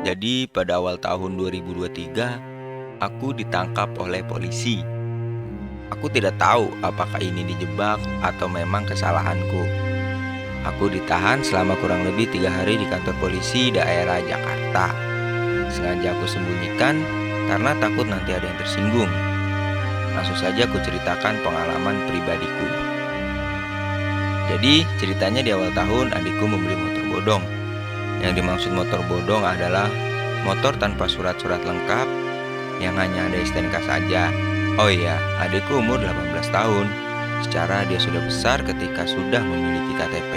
Jadi pada awal tahun 2023, aku ditangkap oleh polisi. Aku tidak tahu apakah ini dijebak atau memang kesalahanku. Aku ditahan selama kurang lebih 3 hari di kantor polisi daerah Jakarta. Sengaja aku sembunyikan karena takut nanti ada yang tersinggung. Langsung saja aku ceritakan pengalaman pribadiku. Jadi ceritanya di awal tahun adikku membeli motor bodong. Yang dimaksud motor bodong adalah motor tanpa surat-surat lengkap yang hanya ada STNK saja. Oh iya, adikku umur 18 tahun. Secara dia sudah besar ketika sudah memiliki KTP.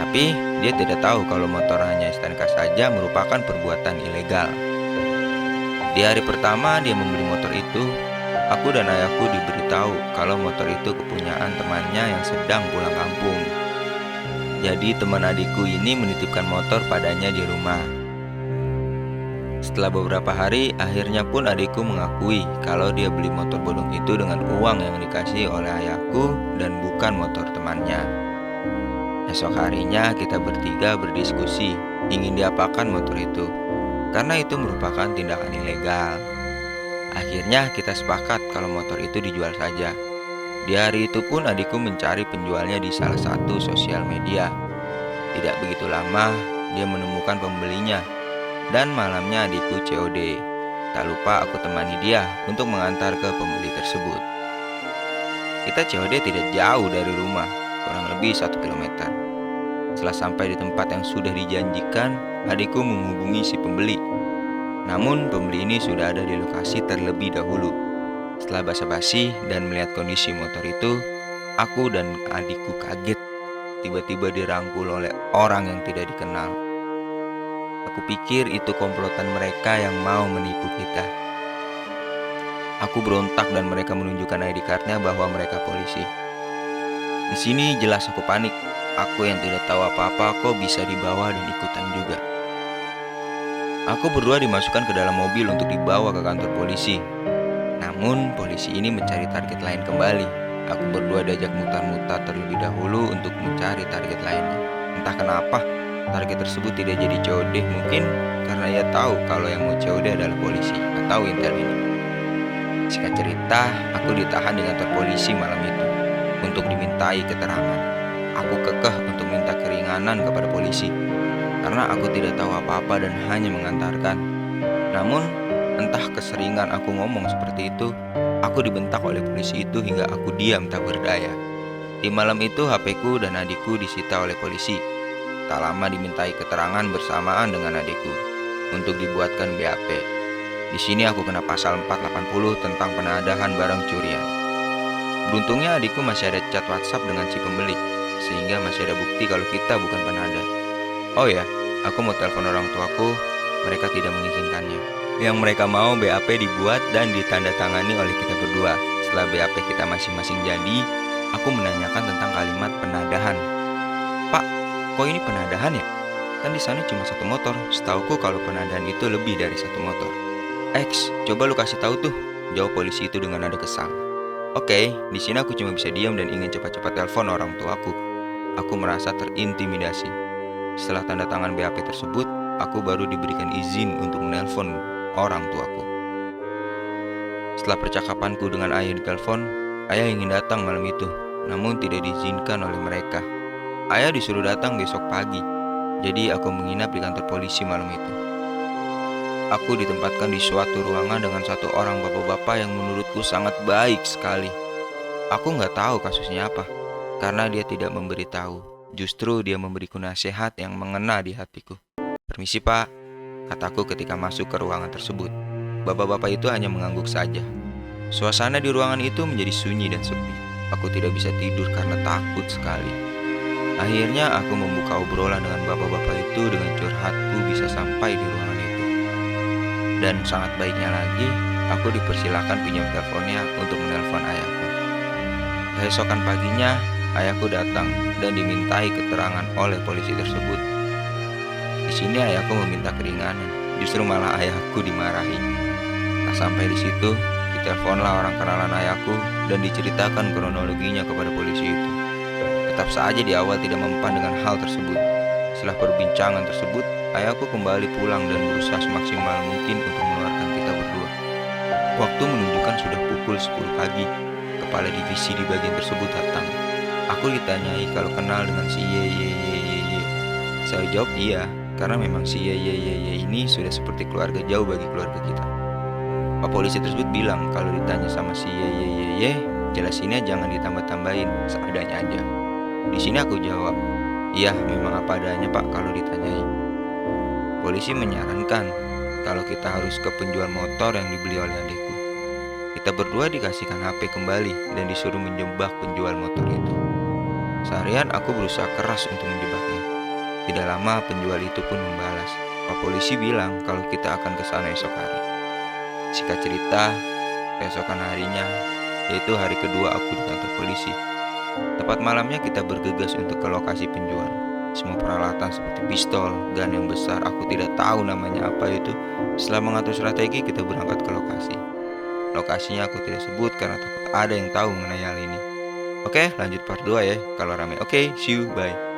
Tapi dia tidak tahu kalau motor hanya STNK saja merupakan perbuatan ilegal. Di hari pertama dia membeli motor itu, aku dan ayahku diberitahu kalau motor itu kepunyaan temannya yang sedang pulang kampung. Jadi teman adikku ini menitipkan motor padanya di rumah. Setelah beberapa hari, akhirnya pun adikku mengakui kalau dia beli motor bodong itu dengan uang yang dikasih oleh ayahku dan bukan motor temannya. Esok harinya kita bertiga berdiskusi ingin diapakan motor itu, karena itu merupakan tindakan ilegal. Akhirnya kita sepakat kalau motor itu dijual saja. Di hari itu pun adikku mencari penjualnya di salah satu sosial media. Tidak begitu lama, dia menemukan pembelinya. Dan malamnya adikku COD. Tak lupa aku temani dia untuk mengantar ke pembeli tersebut. Kita COD tidak jauh dari rumah, kurang lebih 1 kilometer. Setelah sampai di tempat yang sudah dijanjikan, adikku menghubungi si pembeli. Namun pembeli ini sudah ada di lokasi terlebih dahulu. Setelah basa-basi dan melihat kondisi motor itu, aku dan adikku kaget. Tiba-tiba dirangkul oleh orang yang tidak dikenal. Aku pikir itu komplotan mereka yang mau menipu kita. Aku berontak dan mereka menunjukkan ID card-nya bahwa mereka polisi. Di sini jelas aku panik. Aku yang tidak tahu apa-apa kok bisa dibawa dan ikutan juga. Aku berdua dimasukkan ke dalam mobil untuk dibawa ke kantor polisi. Namun polisi ini mencari target lain kembali. Aku berdua diajak mutar-mutar terlebih dahulu untuk mencari target lainnya. Entah kenapa target tersebut tidak jadi COD, mungkin karena ia tahu kalau yang mau COD adalah polisi atau intel ini. Singkat cerita, aku ditahan di kantor polisi malam itu untuk dimintai keterangan. Aku kekeh untuk minta keringanan kepada polisi karena aku tidak tahu apa-apa dan hanya mengantarkan. Namun entah keseringan aku ngomong seperti itu, aku dibentak oleh polisi itu hingga aku diam tak berdaya. Di malam itu HP-ku dan adikku disita oleh polisi. Tak lama dimintai keterangan bersamaan dengan adikku untuk dibuatkan BAP. Di sini aku kena pasal 480 tentang penadahan barang curian. Beruntungnya adikku masih ada chat WhatsApp dengan si pembeli, sehingga masih ada bukti kalau kita bukan penadah. Oh ya, aku mau telepon orang tuaku, mereka tidak mengizinkannya. Yang mereka mau BAP dibuat dan ditandatangani oleh kita berdua. Setelah BAP kita masing-masing jadi, aku menanyakan tentang kalimat penadahan. Pak, kok ini penadahan ya? Kan di sana cuma satu motor. Setauku kalau penadahan itu lebih dari satu motor. X, coba lu kasih tahu tuh, jawab polisi itu dengan nada kesal. Oke, di sini aku cuma bisa diam dan ingin cepat-cepat telepon orang tuaku. Aku merasa terintimidasi. Setelah tanda tangan BAP tersebut, aku baru diberikan izin untuk menelpon orang tuaku. Setelah percakapanku dengan ayah di telepon, ayah ingin datang malam itu, namun tidak diizinkan oleh mereka. Ayah disuruh datang besok pagi, jadi aku menginap di kantor polisi malam itu. Aku ditempatkan di suatu ruangan dengan satu orang bapak-bapak yang menurutku sangat baik sekali. Aku nggak tahu kasusnya apa, karena dia tidak memberitahu. Justru dia memberiku nasihat yang mengena di hatiku. Permisi pak, kataku ketika masuk ke ruangan tersebut. Bapak-bapak itu hanya mengangguk saja. Suasana di ruangan itu menjadi sunyi dan sepi. Aku tidak bisa tidur karena takut sekali. Akhirnya aku membuka obrolan dengan bapak-bapak itu dengan curhatku bisa sampai di ruangan itu. Dan sangat baiknya lagi, aku dipersilakan pinjam teleponnya untuk menelpon ayahku. Keesokan paginya, ayahku datang dan dimintai keterangan oleh polisi tersebut. Di sini ayahku meminta keringanan, justru malah ayahku dimarahi. Tak sampai di situ, diteleponlah orang kenalan ayahku dan diceritakan kronologinya kepada polisi itu. Tetap saja di awal tidak mempan dengan hal tersebut. Setelah perbincangan tersebut, Ayahku kembali pulang dan berusaha semaksimal mungkin untuk mengeluarkan kita berdua. Waktu menunjukkan sudah pukul 10 pagi. Kepala divisi di bagian tersebut datang. Aku ditanyai kalau kenal dengan si Ye Ye Ye Ye Ye. Saya jawab iya, karena memang si Ye Ye Ye Ye ini sudah seperti keluarga jauh bagi keluarga kita. Pak polisi tersebut bilang kalau ditanya sama si Ye Ye Ye Ye, jelasinnya jangan ditambah-tambahin, seadanya aja. Di sini aku jawab, iya memang apa adanya Pak kalau ditanyai. Polisi menyarankan kalau kita harus ke penjual motor yang dibeli oleh adikku. Kita berdua dikasihkan HP kembali dan disuruh menjebak penjual motor itu. Seharian aku berusaha keras untuk menjebaknya. Tidak lama penjual itu pun membalas. Pak polisi bilang kalau kita akan ke sana esok hari. Singkat cerita, keesokan harinya, yaitu hari kedua aku di kantor polisi. Tepat malamnya kita bergegas untuk ke lokasi penjual. Semua peralatan seperti pistol, gun yang besar, aku tidak tahu namanya apa itu. Setelah mengatur strategi, kita berangkat ke lokasi. Lokasinya aku tidak sebut karena takut ada yang tahu mengenai hal ini. Oke, lanjut part 2 ya. Kalau rame, oke, see you, bye.